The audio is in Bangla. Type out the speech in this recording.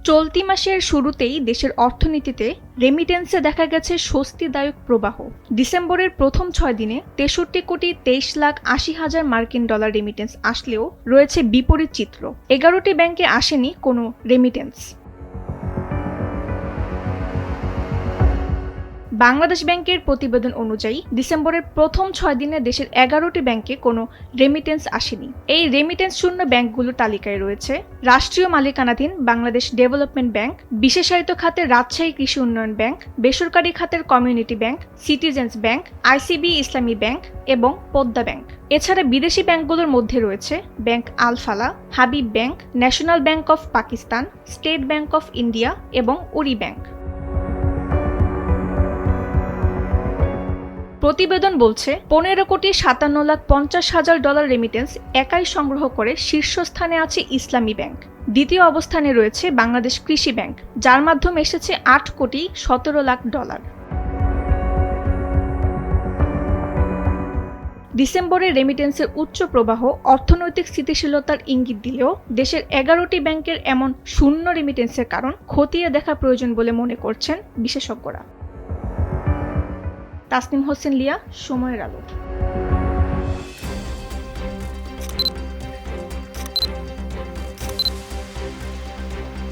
চলতি মাসের শুরুতেই দেশের অর্থনীতিতে রেমিটেন্সে দেখা গেছে স্বস্তিদায়ক প্রবাহ। ডিসেম্বরের প্রথম 6 দিনে 63,23,80,000 মার্কিন ডলার রেমিটেন্স আসলেও রয়েছে বিপরীত চিত্র। 11টি ব্যাংকে আসেনি কোনো রেমিটেন্স। বাংলাদেশ ব্যাংকের প্রতিবেদন অনুযায়ী ডিসেম্বরের প্রথম 6 দিনে দেশের 11টি ব্যাংকে কোনো রেমিটেন্স আসেনি। এই রেমিটেন্স শূন্য ব্যাংকগুলোর তালিকায় রয়েছে রাষ্ট্রীয় মালিকানাধীন বাংলাদেশ ডেভেলপমেন্ট ব্যাংক, বিশেষায়িত খাতের রাজশাহী কৃষি উন্নয়ন ব্যাংক, বেসরকারি খাতের community bank, citizens bank, ICB ইসলামী ব্যাংক এবং পদ্মা ব্যাংক। এছাড়া বিদেশি ব্যাংকগুলোর মধ্যে রয়েছে ব্যাংক আল ফালা, Habib bank, national bank of Pakistan, state bank of India এবং উরি ব্যাংক। প্রতিবেদন বলছে 15,57,50,000 ডলার রেমিটেন্স একাই সংগ্রহ করে শীর্ষস্থানে আছে ইসলামী ব্যাংক। দ্বিতীয় অবস্থানে রয়েছে বাংলাদেশ কৃষি ব্যাংক, যার মাধ্যমে এসেছে 8,17,00,000 ডলার। ডিসেম্বরে রেমিটেন্সের উচ্চ প্রবাহ অর্থনৈতিক স্থিতিশীলতার ইঙ্গিত দিলেও দেশের 11টি ব্যাংকের এমন শূন্য রেমিটেন্সের কারণ খতিয়ে দেখা প্রয়োজন বলে মনে করছেন বিশেষজ্ঞরা। তাসনিম হোসেন লিয়া, সময়ের আলো।